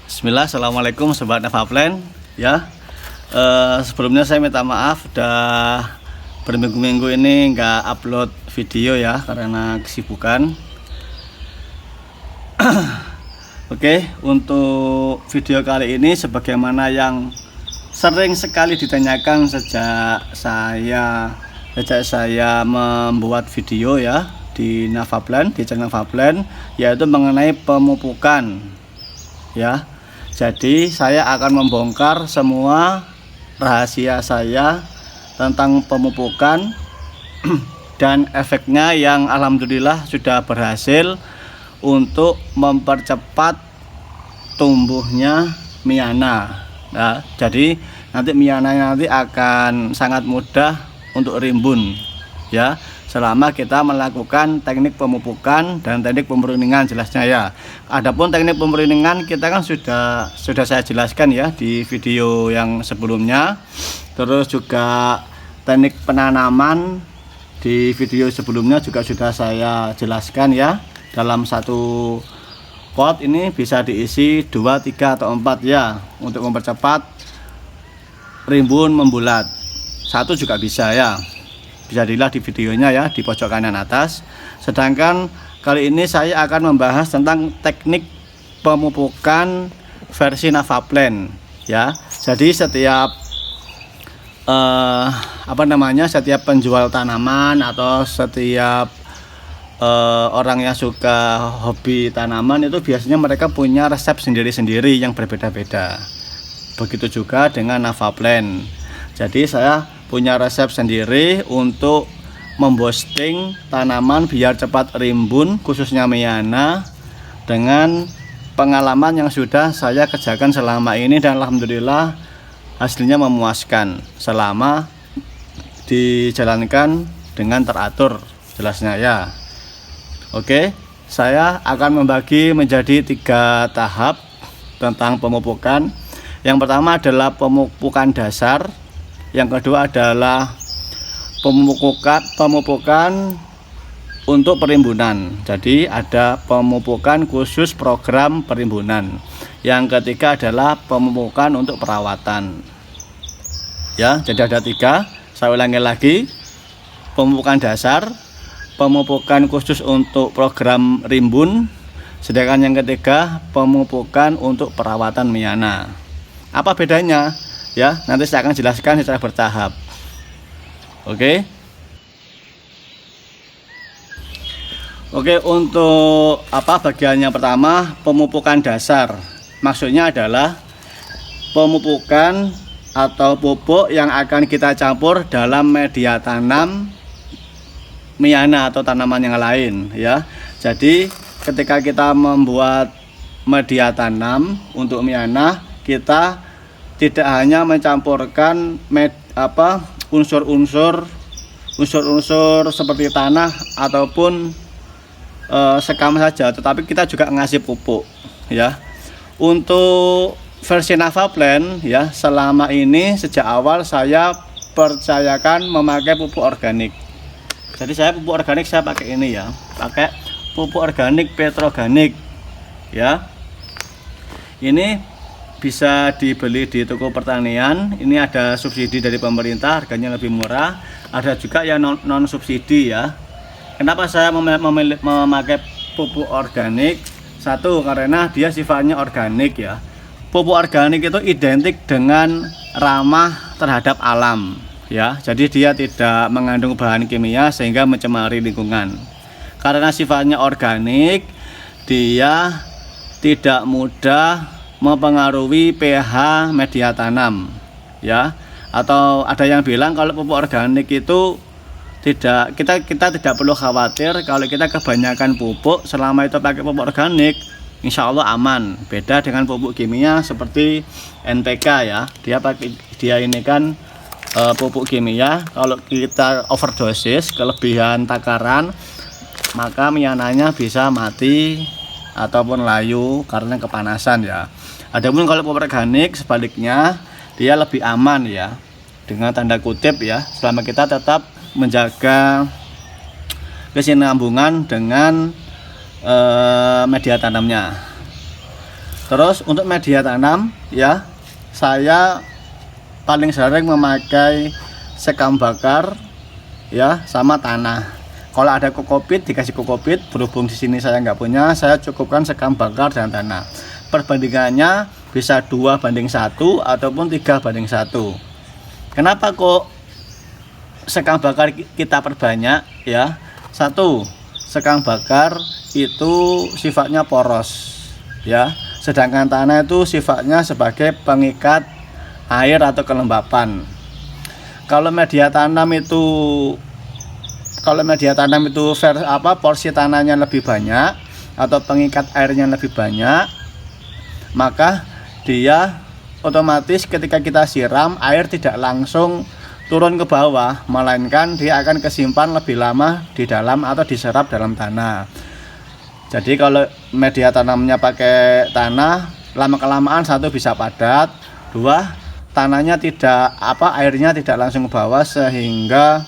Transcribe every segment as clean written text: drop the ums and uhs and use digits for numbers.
Bismillah, assalamualaikum sobat Navaplan. Ya, sebelumnya saya minta maaf udah berminggu-minggu ini nggak upload video ya karena kesibukan. Oke, untuk video kali ini sebagaimana yang sering sekali ditanyakan sejak saya membuat video ya di Navaplan, di channel Navaplan, yaitu mengenai pemupukan ya. Jadi saya akan membongkar semua rahasia saya tentang pemupukan dan efeknya yang alhamdulillah sudah berhasil untuk mempercepat tumbuhnya Miana. Nah, jadi nanti Miana nanti akan sangat mudah untuk rimbun ya, selama kita melakukan teknik pemupukan dan teknik pemberuningan jelasnya ya. Adapun teknik pemberuningan kita kan sudah saya jelaskan ya di video yang sebelumnya. Terus juga teknik penanaman di video sebelumnya juga sudah saya jelaskan ya. Dalam satu pot ini bisa diisi 2, 3 atau 4 ya, untuk mempercepat rimbun membulat. 1 juga bisa ya. Bisa dilihat di videonya ya di pojok kanan atas. Sedangkan kali ini saya akan membahas tentang teknik pemupukan versi Navaplan ya. Jadi setiap setiap penjual tanaman atau setiap orang yang suka hobi tanaman itu biasanya mereka punya resep sendiri-sendiri yang berbeda-beda. Begitu juga dengan Navaplan. Jadi saya punya resep sendiri untuk memboosting tanaman biar cepat rimbun, khususnya Miana, dengan pengalaman yang sudah saya kerjakan selama ini dan alhamdulillah hasilnya memuaskan selama dijalankan dengan teratur jelasnya ya. Oke, saya akan membagi menjadi 3 tahap tentang pemupukan. Yang pertama adalah pemupukan dasar. Yang kedua adalah pemupukan untuk perimbunan. Jadi ada pemupukan khusus program perimbunan. Yang ketiga adalah pemupukan untuk perawatan. Ya, jadi ada 3. Saya ulangi lagi. Pemupukan dasar, pemupukan khusus untuk program rimbun, sedangkan yang ketiga pemupukan untuk perawatan Miana. Apa bedanya? Ya, nanti saya akan jelaskan secara bertahap. Oke. Oke, untuk bagian yang pertama, pemupukan dasar. Maksudnya adalah pemupukan atau pupuk yang akan kita campur dalam media tanam Miana atau tanaman yang lain ya. Jadi ketika kita membuat media tanam untuk Miana, kita tidak hanya mencampurkan unsur-unsur seperti tanah ataupun sekam saja, tetapi kita juga ngasih pupuk ya. Untuk versi Navaplan ya, selama ini sejak awal saya percayakan memakai pupuk organik. Jadi saya pupuk organik saya pakai ini ya, pakai pupuk organik Petroganik ya. Ini bisa dibeli di toko pertanian. Ini ada subsidi dari pemerintah, harganya lebih murah. Ada juga yang non subsidi ya. Kenapa saya memakai pupuk organik? 1, karena dia sifatnya organik ya. Pupuk organik itu identik dengan ramah terhadap alam ya. Jadi dia tidak mengandung bahan kimia sehingga mencemari lingkungan. Karena sifatnya organik, dia tidak mudah mempengaruhi pH media tanam ya. Atau ada yang bilang kalau pupuk organik itu kita tidak perlu khawatir kalau kita kebanyakan pupuk. Selama itu pakai pupuk organik, insya Allah aman. Beda dengan pupuk kimia seperti NPK ya, dia ini kan pupuk kimia. Kalau kita overdosis, kelebihan takaran, maka Miananya bisa mati ataupun layu karena kepanasan ya. Adapun kalau pupuk organik sebaliknya, dia lebih aman ya, dengan tanda kutip ya, selama kita tetap menjaga kesinambungan dengan media tanamnya. Terus untuk media tanam ya, saya paling sering memakai sekam bakar ya sama tanah. Kalau ada kokopit dikasih kokopit, berhubung di sini saya nggak punya, saya cukupkan sekam bakar dan tanah. Perbandingannya bisa 2:1 ataupun 3:1. Kenapa kok sekam bakar kita perbanyak ya? Satu, sekam bakar itu sifatnya poros ya, sedangkan tanah itu sifatnya sebagai pengikat air atau kelembapan. Kalau media tanam itu porsi tanahnya lebih banyak atau pengikat airnya lebih banyak, maka dia otomatis ketika kita siram, air tidak langsung turun ke bawah, melainkan dia akan kesimpan lebih lama di dalam atau diserap dalam tanah. Jadi kalau media tanamnya pakai tanah, lama-kelamaan satu bisa padat, dua airnya tidak langsung ke bawah sehingga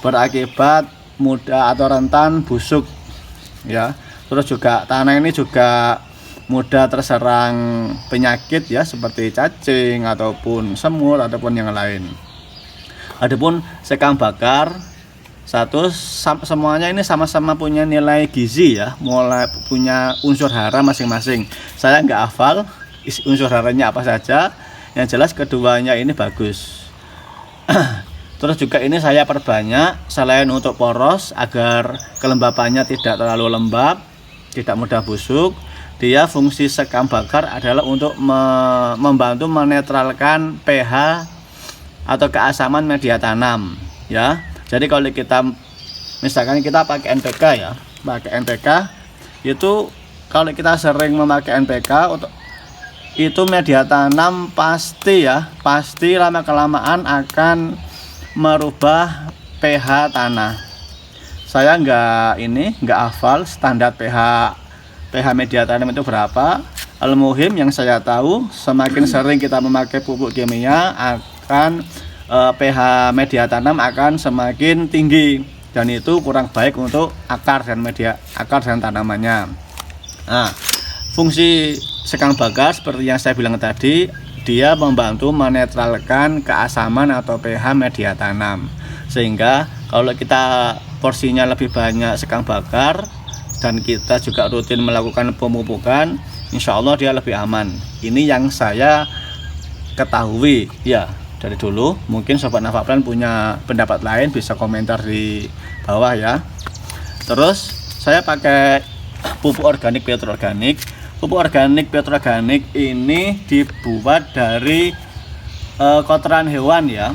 berakibat mudah atau rentan busuk ya. Terus juga tanah ini juga mudah terserang penyakit ya, seperti cacing ataupun semut ataupun yang lain. Adapun sekam bakar semuanya ini sama-sama punya nilai gizi ya, mulai punya unsur hara masing-masing. Saya nggak hafal unsur haranya apa saja, yang jelas keduanya ini bagus. Terus juga ini saya perbanyak selain untuk poros agar kelembapannya tidak terlalu lembab, tidak mudah busuk. Dia fungsi sekam bakar adalah untuk membantu menetralkan pH atau keasaman media tanam ya. Jadi kalau kita misalkan kita pakai NPK ya, pakai NPK itu, kalau kita sering memakai NPK itu media tanam pasti lama kelamaan akan merubah pH tanah. Saya nggak hafal standar pH media tanam itu berapa. Al-muhim yang saya tahu, semakin sering kita memakai pupuk kimia akan pH media tanam akan semakin tinggi, dan itu kurang baik untuk akar dan tanamannya. Nah, fungsi sekam bakar seperti yang saya bilang tadi, dia membantu menetralkan keasaman atau pH media tanam, sehingga kalau kita porsinya lebih banyak sekam bakar dan kita juga rutin melakukan pemupukan, insya Allah dia lebih aman. Ini yang saya ketahui ya dari dulu. Mungkin Sobat Nafaplan punya pendapat lain, bisa komentar di bawah ya. Terus saya pakai pupuk organik petroorganik. Pupuk organik petroorganik ini dibuat dari kotoran hewan ya.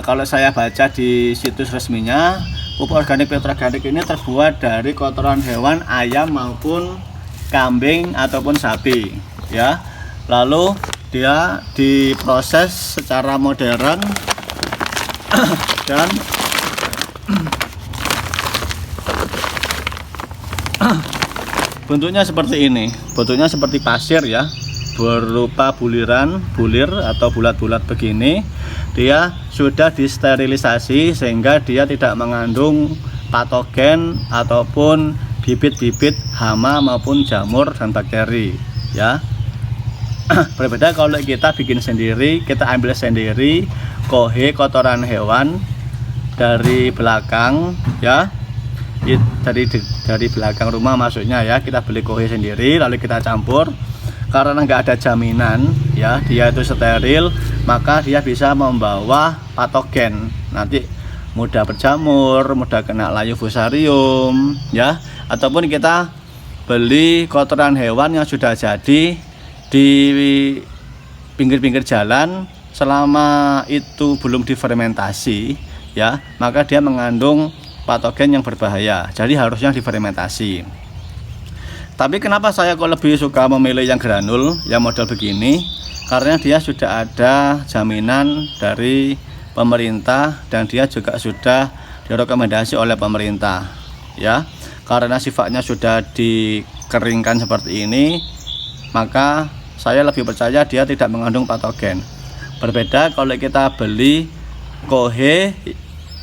Kalau saya baca di situs resminya, pupuk organik petroorganik ini terbuat dari kotoran hewan ayam maupun kambing ataupun sapi ya. Lalu dia diproses secara modern dan bentuknya seperti ini. Bentuknya seperti pasir ya, berupa bulir atau bulat-bulat begini. Dia sudah disterilisasi sehingga dia tidak mengandung patogen ataupun bibit-bibit hama maupun jamur dan bakteri ya. Berbeda kalau kita bikin sendiri, kita ambil sendiri kotoran hewan dari belakang ya, dari belakang rumah maksudnya ya. Kita beli sendiri lalu kita campur, karena nggak ada jaminan ya dia itu steril, maka dia bisa membawa patogen, nanti mudah berjamur, mudah kena layu fusarium ya. Ataupun kita beli kotoran hewan yang sudah jadi di pinggir-pinggir jalan, selama itu belum difermentasi ya, maka dia mengandung patogen yang berbahaya, jadi harusnya difermentasi. Tapi kenapa saya kok lebih suka memilih yang granul, yang model begini? Karena dia sudah ada jaminan dari pemerintah dan dia juga sudah direkomendasi oleh pemerintah ya. Karena sifatnya sudah dikeringkan seperti ini, maka saya lebih percaya dia tidak mengandung patogen. Berbeda kalau kita beli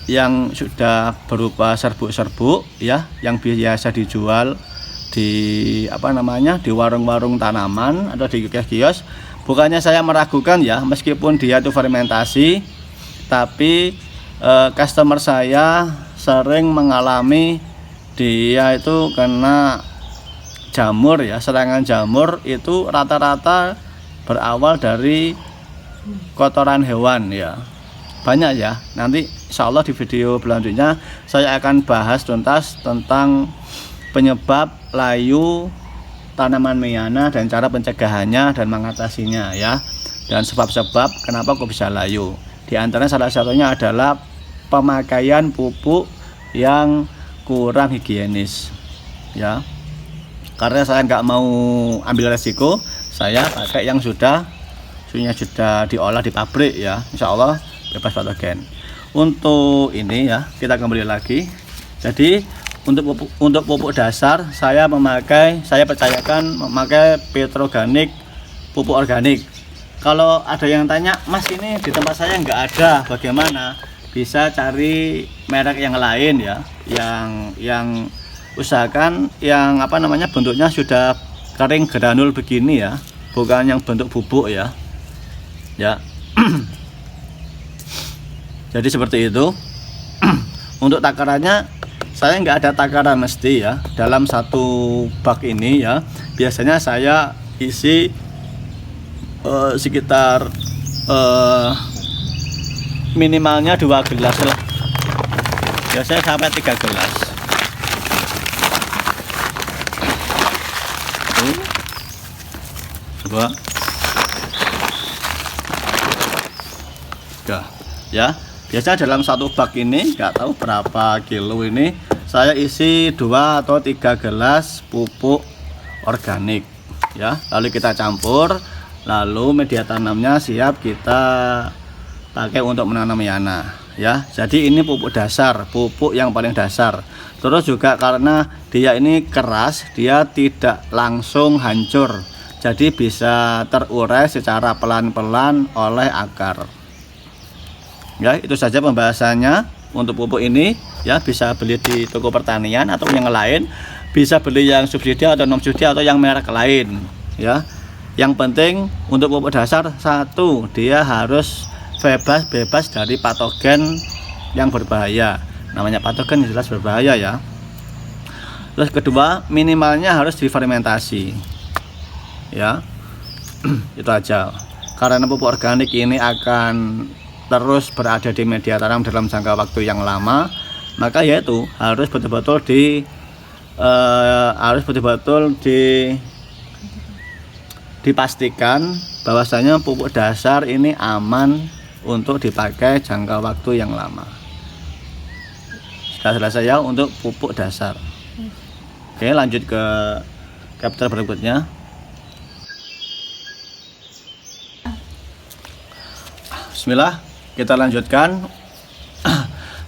yang sudah berupa serbuk-serbuk ya, yang biasa dijual di di warung-warung tanaman atau di kios-kios, bukannya saya meragukan ya, meskipun dia itu fermentasi, tapi customer saya sering mengalami dia itu kena jamur ya, serangan jamur itu rata-rata berawal dari kotoran hewan ya. Banyak ya, nanti insya Allah di video selanjutnya saya akan bahas tuntas tentang penyebab layu tanaman meyana dan cara pencegahannya dan mengatasinya ya, dan sebab-sebab kenapa kok bisa layu. Di antaranya salah satunya adalah pemakaian pupuk yang kurang higienis ya, karena saya nggak mau ambil resiko, saya pakai yang sudah diolah di pabrik ya, insya Allah bebas patogen. Untuk ini ya, kita kembali lagi. Jadi untuk pupuk dasar saya percayakan memakai Petroganik pupuk organik. Kalau ada yang tanya, Mas ini di tempat saya nggak ada, bagaimana? Bisa cari merek yang lain ya, yang usahakan yang bentuknya sudah kering granul begini ya, bukan yang bentuk bubuk ya. Jadi seperti itu. Untuk takarannya saya nggak ada takaran mesti ya. Dalam satu bak ini ya, biasanya saya isi sekitar minimalnya 2 gelas lah. Biasanya sampai 3 gelas. Coba. Ya, biasanya dalam satu bak ini nggak tahu berapa kilo ini, saya isi 2 atau 3 gelas pupuk organik ya. Lalu kita campur, lalu media tanamnya siap kita pakai untuk menanam meyana ya. Jadi ini pupuk dasar, pupuk yang paling dasar. Terus juga karena dia ini keras, dia tidak langsung hancur, jadi bisa terurai secara pelan-pelan oleh akar. Ya, itu saja pembahasannya untuk pupuk ini ya. Bisa beli di toko pertanian atau yang lain, bisa beli yang subsidi atau non subsidi atau yang merek lain ya. Yang penting untuk pupuk dasar, satu, dia harus bebas dari patogen yang berbahaya. Namanya patogen jelas berbahaya ya. Terus kedua, minimalnya harus difermentasi ya. Itu aja. Karena pupuk organik ini akan terus berada di media tanam dalam jangka waktu yang lama, maka yaitu harus betul-betul dipastikan bahwasanya pupuk dasar ini aman untuk dipakai jangka waktu yang lama. Sudah selesai ya untuk pupuk dasar. Oke, lanjut ke chapter berikutnya. Bismillah, kita lanjutkan.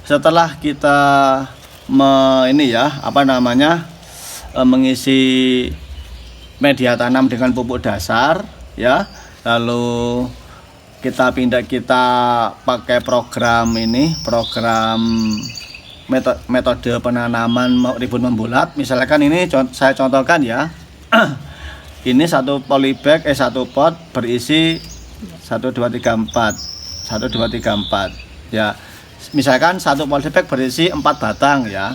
Setelah kita mengisi media tanam dengan pupuk dasar ya, lalu kita pakai program metode penanaman ribbon membulat. Misalkan ini saya contohkan ya. Ini satu polybag satu pot berisi 1 2 3 4 ya. Misalkan satu polybag berisi 4 batang ya.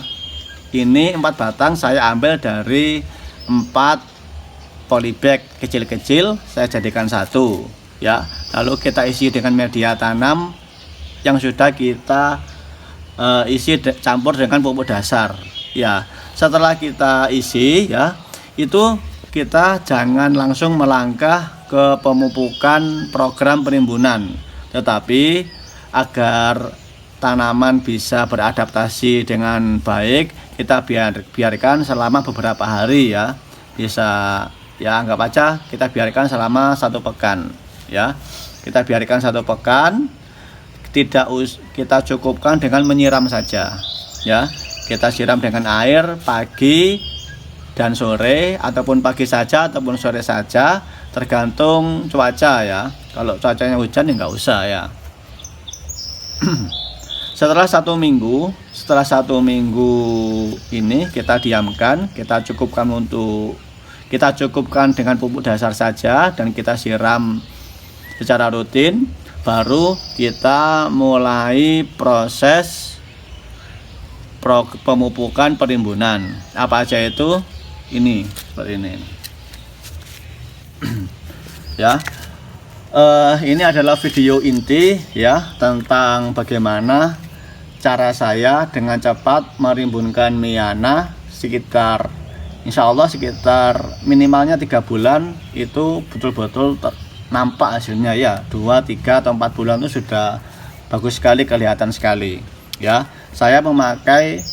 Ini 4 batang saya ambil dari 4 polybag kecil-kecil, saya jadikan satu ya. Lalu kita isi dengan media tanam yang sudah kita isi campur dengan pupuk dasar ya. Setelah kita isi ya, itu kita jangan langsung melangkah ke pemupukan program penimbunan, tetapi agar tanaman bisa beradaptasi dengan baik, kita biarkan selama beberapa hari ya. Bisa ya, anggap aja kita biarkan selama 1 pekan ya. Kita biarkan 1 pekan, kita cukupkan dengan menyiram saja ya. Kita siram dengan air pagi dan sore, ataupun pagi saja ataupun sore saja, tergantung cuaca ya. Kalau cuacanya hujan ya nggak usah ya. Setelah 1 minggu ini kita diamkan, kita cukupkan dengan pupuk dasar saja dan kita siram secara rutin, baru kita mulai proses pemupukan perimbunan. Apa aja itu? Ini seperti ini. Ya, ini adalah video inti ya tentang bagaimana cara saya dengan cepat merimbunkan Miyana sekitar, insya Allah sekitar minimalnya 3 bulan itu betul-betul nampak hasilnya ya. 2, 3 atau 4 bulan itu sudah bagus sekali, kelihatan sekali ya. Saya memakai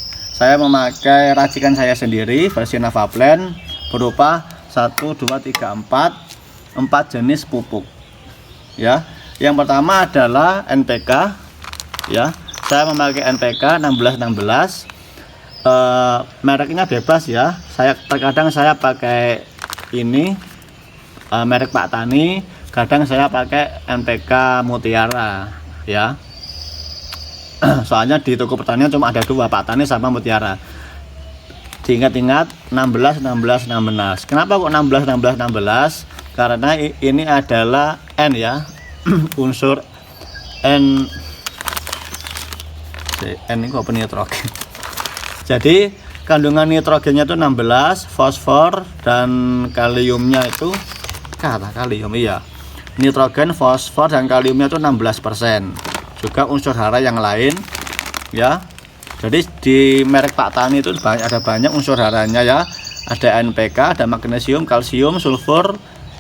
racikan saya sendiri versi Navaplan berupa 1, 2, 3, 4 jenis pupuk ya. Yang pertama adalah NPK ya. Saya memakai NPK 1616, mereknya bebas ya. Terkadang saya pakai ini merek Pak Tani, kadang saya pakai NPK Mutiara ya. Soalnya di toko pertanian cuma ada 2, Pak Tani sama Mutiara. Diingat-ingat 16 16 16. Kenapa kok 16 16 16? Karena ini adalah N ya. Unsur N ini kok nitrogen. Jadi kandungan nitrogennya itu 16, fosfor dan kaliumnya itu kalium iya. Nitrogen, fosfor dan kaliumnya itu 16%. Juga unsur hara yang lain ya. Jadi di merek Pak Tani itu ada banyak unsur haranya ya. Ada NPK, ada magnesium, kalsium, sulfur,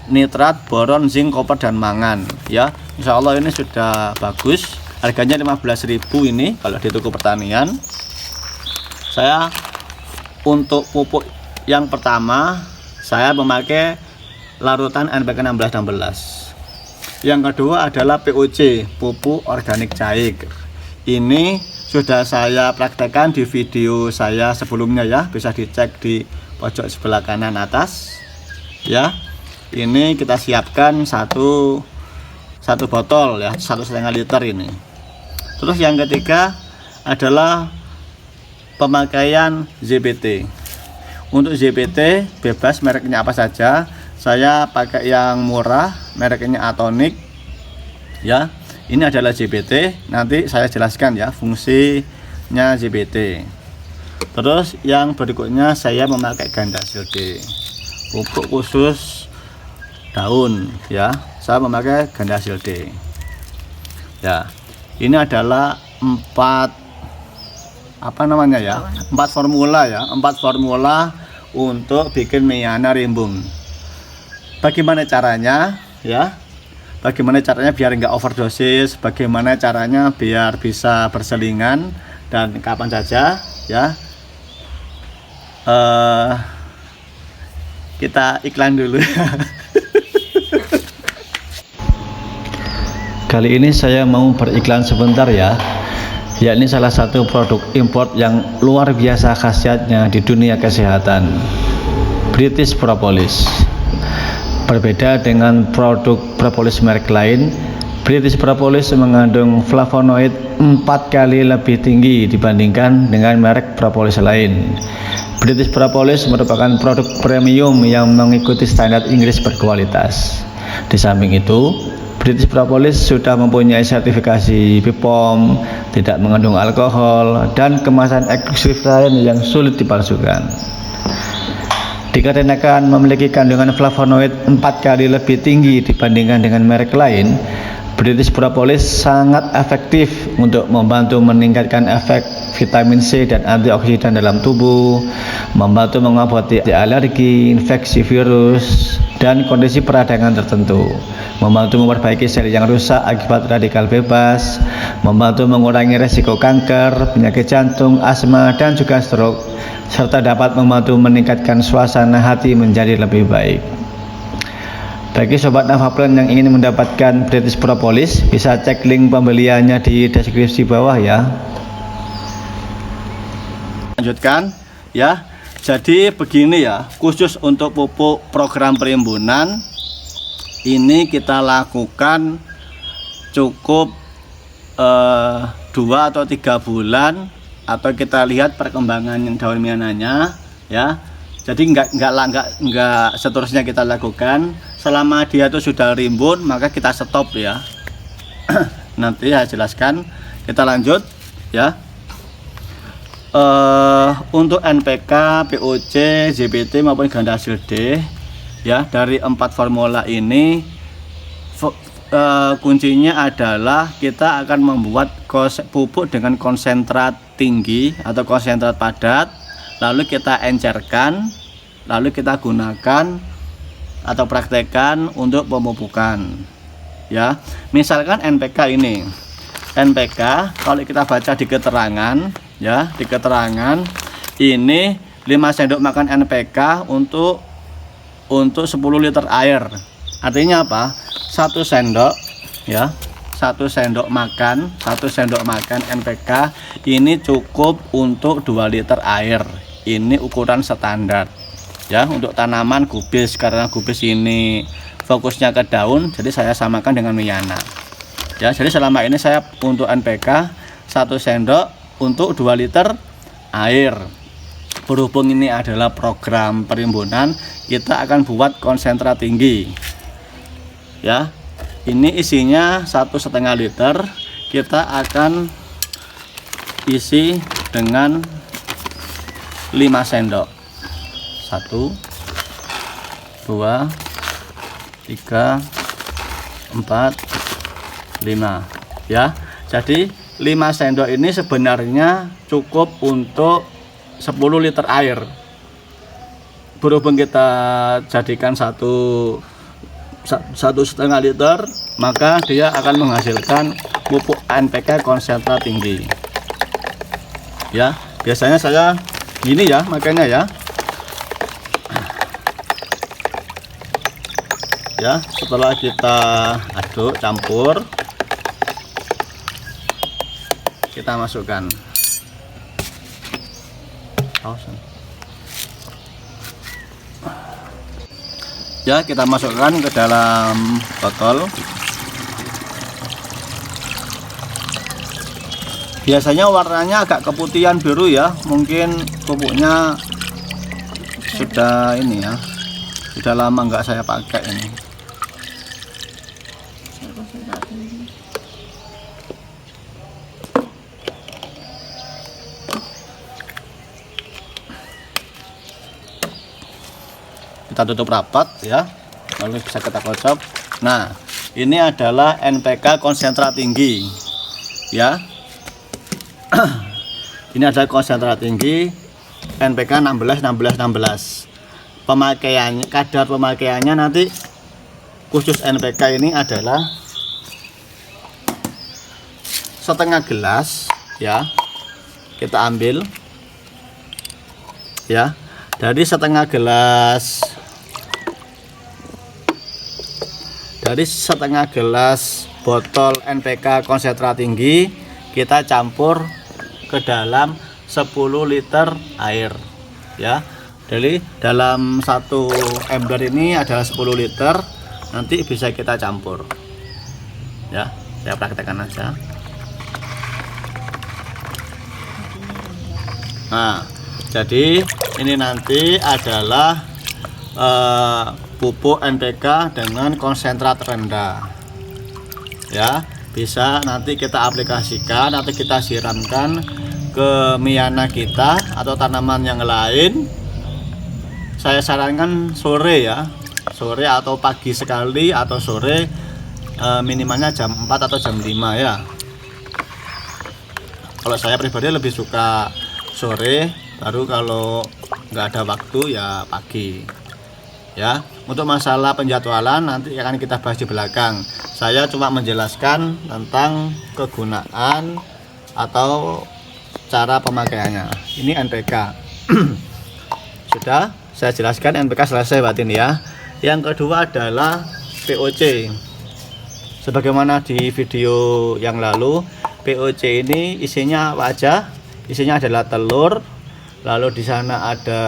nitrat, boron, zinc, koper dan mangan ya. Insya Allah ini sudah bagus. Harganya 15.000 ini kalau di toko pertanian. Saya untuk pupuk yang pertama saya memakai larutan NPK 1616. Yang kedua adalah POC, pupuk organik cair. Ini sudah saya praktekkan di video saya sebelumnya ya, bisa dicek di pojok sebelah kanan atas ya. Ini kita siapkan satu botol ya, 1,5 liter ini. Terus yang ketiga adalah pemakaian ZPT. Untuk ZPT bebas mereknya apa saja. Saya pakai yang murah, mereknya Atonic ya. Ini adalah ZPT. Nanti saya jelaskan ya fungsinya ZPT. Terus yang berikutnya saya memakai Gandasil D, pupuk khusus daun ya. Saya memakai Gandasil D ya. Ini adalah 4 formula ya, 4 formula untuk bikin Miyana rimbun. Bagaimana caranya ya? Bagaimana caranya biar nggak overdosis, bagaimana caranya biar bisa berselingan dan kapan saja ya. Kita iklan dulu. Kali ini saya mau beriklan sebentar ya, yakni salah satu produk import yang luar biasa khasiatnya di dunia kesehatan, British Propolis. Berbeda dengan produk propolis merek lain, British Propolis mengandung flavonoid 4 kali lebih tinggi dibandingkan dengan merek propolis lain. British Propolis merupakan produk premium yang mengikuti standar Inggris berkualitas. Di samping itu, British Propolis sudah mempunyai sertifikasi BPOM, tidak mengandung alkohol, dan kemasan eksklusif lain yang sulit dipalsukan. Dikarenakan memiliki kandungan flavonoid 4 kali lebih tinggi dibandingkan dengan merek lain, British Propolis sangat efektif untuk membantu meningkatkan efek vitamin C dan antioksidan dalam tubuh, membantu mengobati alergi, infeksi virus, dan kondisi peradangan tertentu, membantu memperbaiki sel yang rusak akibat radikal bebas, membantu mengurangi resiko kanker, penyakit jantung, asma, dan juga stroke, serta dapat membantu meningkatkan suasana hati menjadi lebih baik. Bagi sobat Navaplan yang ingin mendapatkan British Propolis, bisa cek link pembeliannya di deskripsi bawah ya. Lanjutkan ya. Jadi begini ya, khusus untuk pupuk program perimbunan ini kita lakukan cukup 2 atau 3 bulan atau kita lihat perkembangan daun miananya ya. Jadi nggak seterusnya kita lakukan. Selama dia itu sudah rimbun maka kita stop ya. Nanti saya jelaskan. Kita lanjut ya. Untuk NPK, POC, ZPT maupun ganda hasil D ya, dari 4 formula ini kuncinya adalah kita akan membuat pupuk dengan konsentrat tinggi atau konsentrat padat, lalu kita encerkan, lalu kita gunakan atau praktekkan untuk pemupukan ya. Misalkan NPK ini, NPK kalau kita baca di keterangan ya, di keterangan ini 5 sendok makan NPK untuk 10 liter air. Artinya apa? 1 sendok ya, 1 sendok makan NPK ini cukup untuk 2 liter air. Ini ukuran standar ya, untuk tanaman kubis, karena kubis ini fokusnya ke daun, jadi saya samakan dengan Miana ya. Jadi selama ini saya untuk NPK 1 sendok untuk 2 liter air. Berhubung ini adalah program perimbunan, kita akan buat konsentrat tinggi ya. Ini isinya 1,5 liter, kita akan isi dengan 5 sendok. 1 2 3 4 5 ya. Jadi 5 sendok ini sebenarnya cukup untuk 10 liter air. Berhubung kita jadikan 1,5 liter, maka dia akan menghasilkan pupuk NPK konsentrat tinggi ya. Biasanya saya gini ya, makanya ya. Ya, setelah kita aduk campur, kita masukkan. Ya, kita masukkan ke dalam botol. Biasanya warnanya agak keputihan biru ya, mungkin pupuknya sudah ini ya, sudah lama nggak saya pakai ini. Kita tutup rapat ya, lalu bisa kita kocok. Nah, ini adalah NPK konsentrat tinggi ya. Ini adalah konsentrat tinggi NPK 16. Pemakaiannya, kadar pemakaiannya nanti khusus NPK ini adalah setengah gelas ya. Kita ambil ya, dari setengah gelas botol NPK konsentrat tinggi, kita campur ke dalam 10 liter air ya. Jadi dalam 1 ember ini adalah 10 liter, nanti bisa kita campur ya. Saya praktekkan aja. Nah, jadi ini nanti adalah pupuk NPK dengan konsentrat rendah ya. Bisa nanti kita aplikasikan atau kita siramkan ke Miana kita atau tanaman yang lain. Saya sarankan sore ya, sore atau pagi sekali, atau sore minimalnya jam 4 atau jam 5 ya. Kalau saya pribadi lebih suka sore, baru kalau nggak ada waktu ya pagi ya. Untuk masalah penjadwalan nanti akan kita bahas di belakang. Saya cuma menjelaskan tentang kegunaan atau cara pemakaiannya. Ini NPK. Sudah saya jelaskan, NPK selesai batin ya. Yang kedua adalah POC. Sebagaimana di video yang lalu, POC ini isinya apa aja? Isinya adalah telur, lalu di sana ada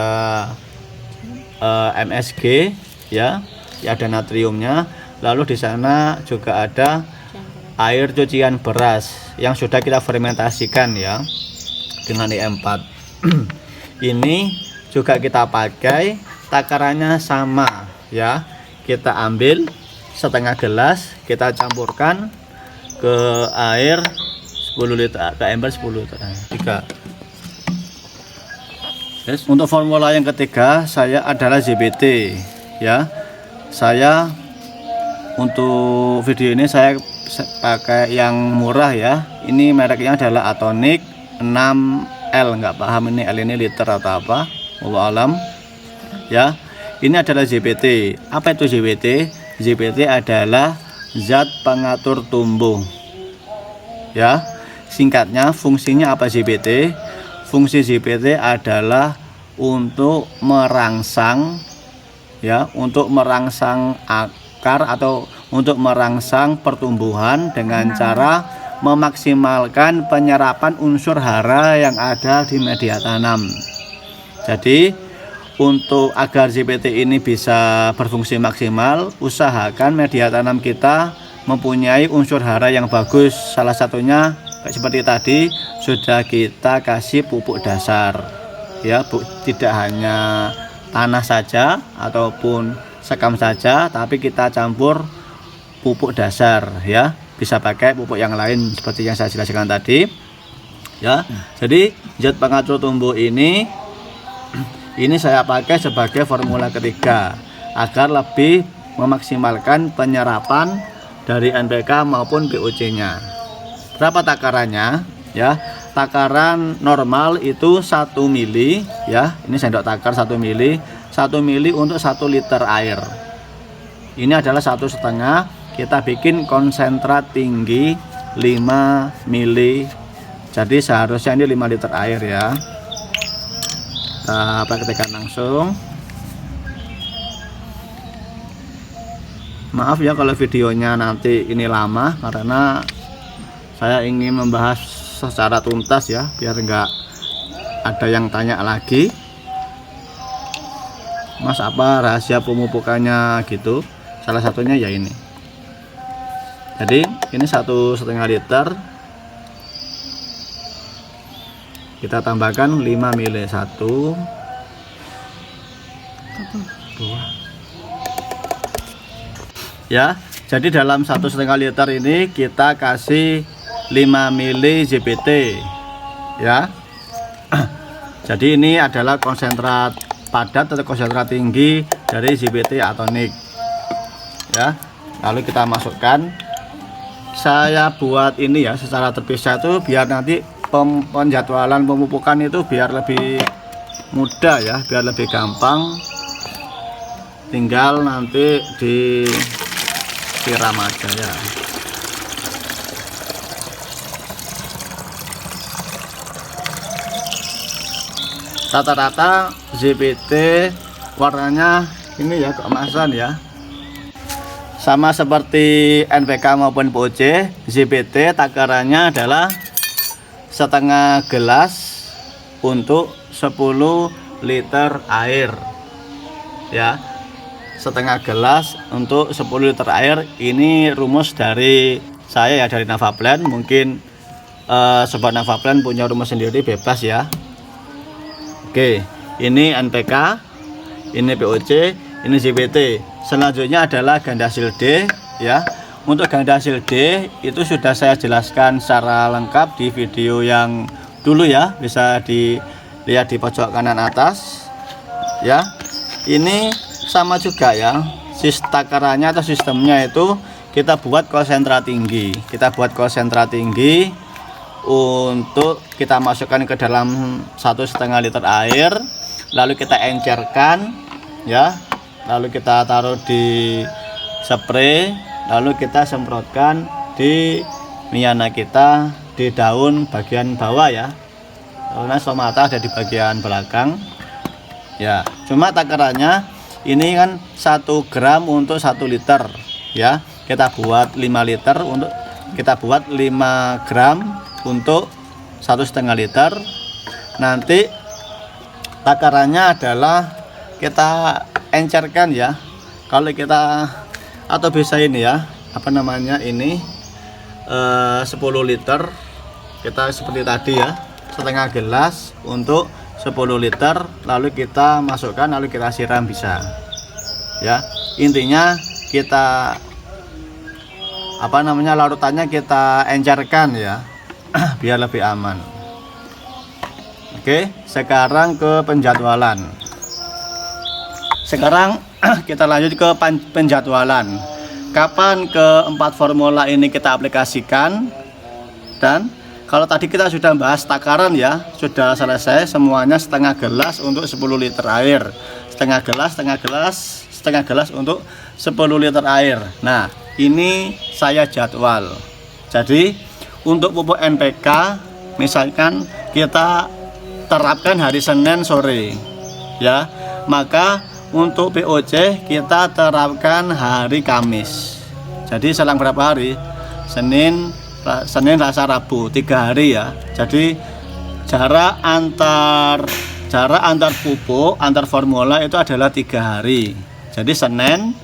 MSG ya, ada natriumnya, lalu di sana juga ada air cucian beras yang sudah kita fermentasikan ya. dengan IM4. Ini juga kita pakai, takarannya sama ya. Kita ambil setengah gelas, kita campurkan ke air 10 liter, ke ember 10 liter. 3. Yes. Untuk formula yang ketiga saya adalah ZBT ya. Saya untuk video ini saya pakai yang murah ya. Ini mereknya adalah Atonic 6L, nggak paham ini L ini liter atau apa, wallahu alam ya. Ini adalah ZBT. Apa itu ZBT? ZBT adalah zat pengatur tumbuh ya. Singkatnya, fungsinya apa ZBT? Fungsi ZBT adalah untuk merangsang ya, untuk merangsang akar atau untuk merangsang pertumbuhan dengan cara memaksimalkan penyerapan unsur hara yang ada di media tanam. Jadi untuk agar ZBT ini bisa berfungsi maksimal, usahakan media tanam kita mempunyai unsur hara yang bagus. Salah satunya seperti tadi sudah kita kasih pupuk dasar ya, tidak hanya tanah saja ataupun sekam saja, tapi kita campur pupuk dasar ya. Bisa pakai pupuk yang lain seperti yang saya jelaskan tadi ya. Jadi zat pengatur tumbuh ini saya pakai sebagai formula ketiga agar lebih memaksimalkan penyerapan dari NPK maupun POC-nya. Berapa takarannya ya? Takaran normal itu 1 mili ya. Ini sendok takar 1 mili. 1 mili untuk 1 liter air. Ini adalah 1,5. Kita bikin konsentrat tinggi 5 mili. Jadi seharusnya ini 5 liter air ya. Kita praktekkan langsung. Maaf ya kalau videonya nanti ini lama, karena saya ingin membahas secara tuntas ya, biar enggak ada yang tanya lagi, Mas apa rahasia pemupukannya gitu. Salah satunya ya ini. Jadi ini 1,5 liter, kita tambahkan 5 mili. 1 2 ya. Jadi dalam 1,5 liter ini kita kasih 5 mili ZBT ya. Jadi ini adalah konsentrat padat atau konsentrat tinggi dari ZBT Atonic ya. Lalu kita masukkan. Saya buat ini ya secara terpisah itu biar nanti penjadwalan pemupukan itu biar lebih mudah ya, biar lebih gampang. Tinggal nanti disiram aja ya. Rata-rata ZBT warnanya ini ya, keemasan ya. Sama seperti NPK maupun POC, ZBT takarannya adalah setengah gelas untuk 10 liter air ya. Setengah gelas untuk 10 liter air. Ini rumus dari saya ya, dari Navaplan. Mungkin sobat Navaplan punya rumus sendiri, bebas ya. Oke, ini NPK, ini POC, ini ZBT. Selanjutnya adalah Gandasil D ya. Untuk Gandasil D itu sudah saya jelaskan secara lengkap di video yang dulu ya, bisa dilihat di pojok kanan atas ya. Ini sama juga ya, takarannya atau sistemnya itu kita buat konsentrat tinggi. Kita buat konsentrat tinggi untuk kita masukkan ke dalam 1,5 liter air, lalu kita encerkan ya, lalu kita taruh di spray, lalu kita semprotkan di miana kita di daun bagian bawah ya, karena stomata ada di bagian belakang ya. Cuma takarannya ini kan 1 gram untuk 1 liter ya. Kita buat 5 liter untuk kita buat 5 gram untuk 1,5 liter. Nanti takarannya adalah kita encerkan ya. Kalau kita atau bisa ini ya, apa namanya ini 10 liter kita seperti tadi ya, setengah gelas untuk 10 liter, lalu kita masukkan, lalu kita siram bisa ya. Intinya kita larutannya kita encerkan ya biar lebih aman. Oke, sekarang ke penjadwalan. Sekarang kita lanjut ke penjadwalan. Kapan keempat formula ini kita aplikasikan? Dan kalau tadi kita sudah bahas takaran ya, sudah selesai semuanya, setengah gelas untuk 10 liter air. Setengah gelas untuk 10 liter air. Nah, ini saya jadwal. Jadi untuk pupuk NPK misalkan kita terapkan hari Senin sore ya, maka untuk POC kita terapkan hari Kamis. Jadi selang berapa hari? Senin, Selasa, Rabu, 3 hari ya. Jadi jarak antar pupuk, antar formula itu adalah 3 hari. Jadi Senin,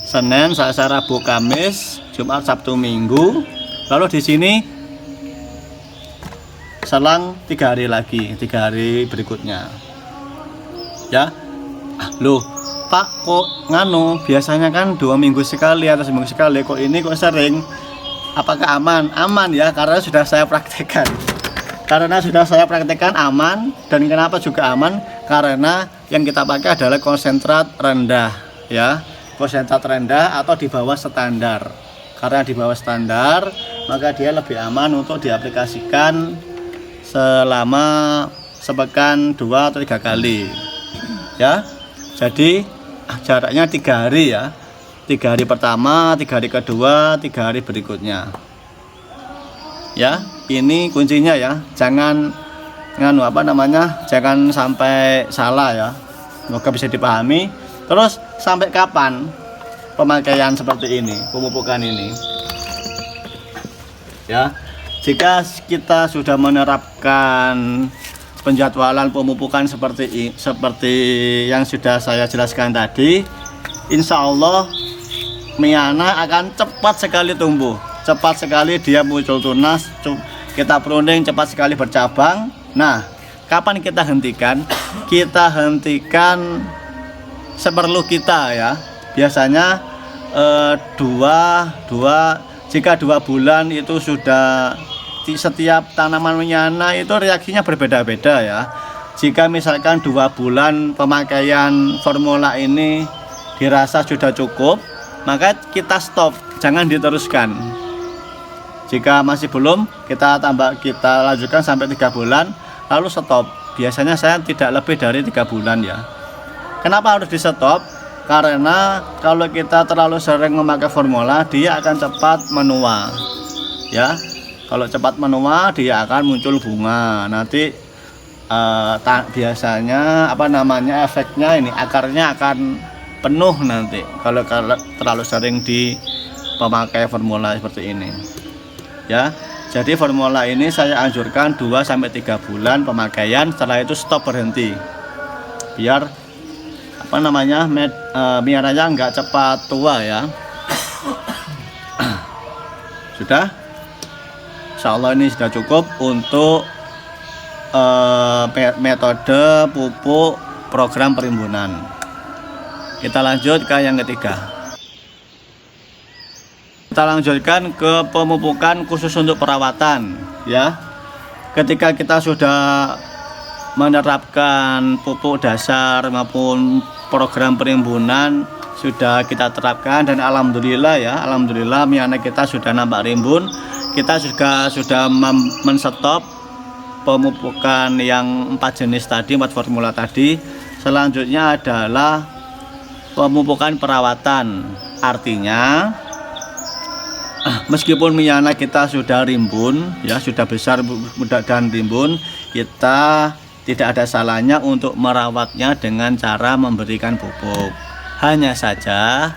Selasa, Rabu, Kamis, Jumat, Sabtu, Minggu. Lalu di sini selang 3 hari lagi, 3 hari berikutnya. Ya. Loh, Pak, kok biasanya kan 2 minggu sekali atau seminggu sekali, kok ini kok sering? Apakah aman? Aman ya, karena sudah saya praktekkan. Aman. Dan kenapa juga aman? Karena yang kita pakai adalah konsentrat rendah ya. Konsentrat rendah atau di bawah standar. Karena di bawah standar, maka dia lebih aman untuk diaplikasikan selama sepekan 2 atau 3 kali ya. Jadi jaraknya 3 hari ya. 3 hari pertama, 3 hari kedua, 3 hari berikutnya. Ya, ini kuncinya ya. Jangan jangan sampai salah ya. Semoga bisa dipahami. Terus sampai kapan pemakaian seperti ini, pemupukan ini? Ya. Jika kita sudah menerapkan penjadwalan pemupukan seperti yang sudah saya jelaskan tadi, insya Allah Miana akan cepat sekali tumbuh, cepat sekali dia muncul tunas, kita pruning cepat sekali bercabang. Nah, kapan kita hentikan? Kita hentikan seperlu kita ya. Biasanya jika 2 bulan itu sudah, setiap tanaman Miana itu reaksinya berbeda-beda ya. Jika misalkan 2 bulan pemakaian formula ini dirasa sudah cukup, maka kita stop, jangan diteruskan. Jika masih belum, kita lanjutkan sampai 3 bulan, lalu stop. Biasanya saya tidak lebih dari 3 bulan ya. Kenapa harus di stop? Karena kalau kita terlalu sering memakai formula, dia akan cepat menua ya. Kalau cepat menua, dia akan muncul bunga. Nanti biasanya efeknya ini akarnya akan penuh nanti kalau terlalu sering pemakai formula seperti ini. Ya. Jadi formula ini saya anjurkan 2 sampai 3 bulan pemakaian, setelah itu stop, berhenti. Biar miaranya enggak cepat tua ya. Sudah? Insya Allah ini sudah cukup untuk metode pupuk program perimbunan. Kita lanjut ke yang ketiga. Kita lanjutkan ke pemupukan khusus untuk perawatan ya. Ketika kita sudah menerapkan pupuk dasar maupun program perimbunan sudah kita terapkan, dan alhamdulillah Miana kita sudah nampak rimbun. Kita juga sudah menstop pemupukan yang 4 jenis tadi, 4 formula tadi. Selanjutnya adalah pemupukan perawatan. Artinya meskipun Miana kita sudah rimbun ya, sudah besar dan rimbun, kita tidak ada salahnya untuk merawatnya dengan cara memberikan pupuk. Hanya saja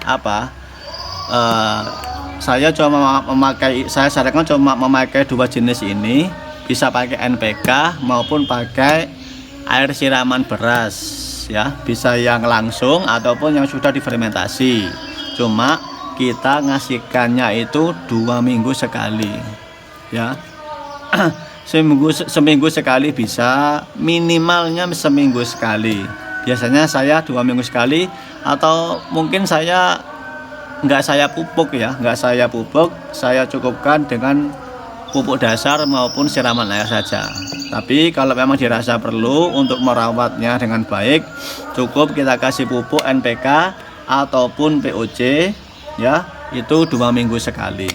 saya sarankan cuma memakai 2 jenis ini, bisa pakai NPK maupun pakai air siraman beras ya, bisa yang langsung ataupun yang sudah difermentasi. Cuma kita ngasihkannya itu 2 minggu sekali ya. seminggu sekali bisa, minimalnya seminggu sekali. Biasanya saya 2 minggu sekali, atau mungkin saya nggak saya pupuk ya, saya cukupkan dengan pupuk dasar maupun siraman air saja. Tapi kalau memang dirasa perlu untuk merawatnya dengan baik, cukup kita kasih pupuk NPK ataupun POC ya, itu 2 minggu sekali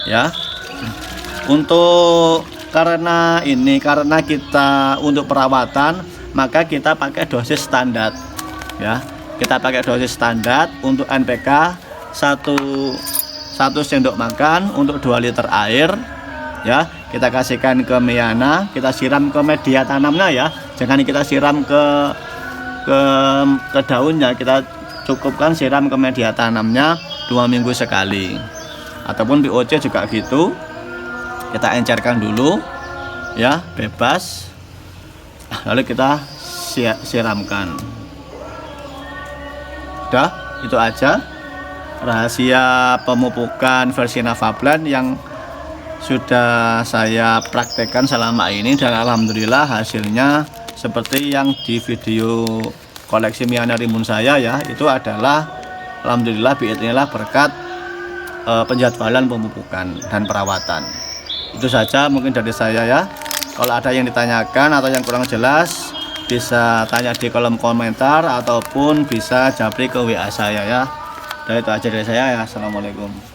ya. Karena kita untuk perawatan, maka kita pakai dosis standar ya. Kita pakai dosis standar untuk NPK 1 sendok makan untuk 2 liter air ya. Kita kasihkan ke Miana, kita siram ke media tanamnya ya. Jangan kita siram ke daunnya, kita cukupkan siram ke media tanamnya 2 minggu sekali. Ataupun POC juga gitu, kita encerkan dulu ya, bebas, lalu kita siramkan. Udah, itu aja rahasia pemupukan versi Navaplan yang sudah saya praktekkan selama ini, dan alhamdulillah hasilnya seperti yang di video koleksi Miana Rimbun saya ya. Itu adalah alhamdulillah biidznillah berkat penjadwalan pemupukan dan perawatan. Itu saja mungkin dari saya ya. Kalau ada yang ditanyakan atau yang kurang jelas, bisa tanya di kolom komentar ataupun bisa japri ke WA saya ya. Dan itu aja dari saya ya. Assalamualaikum.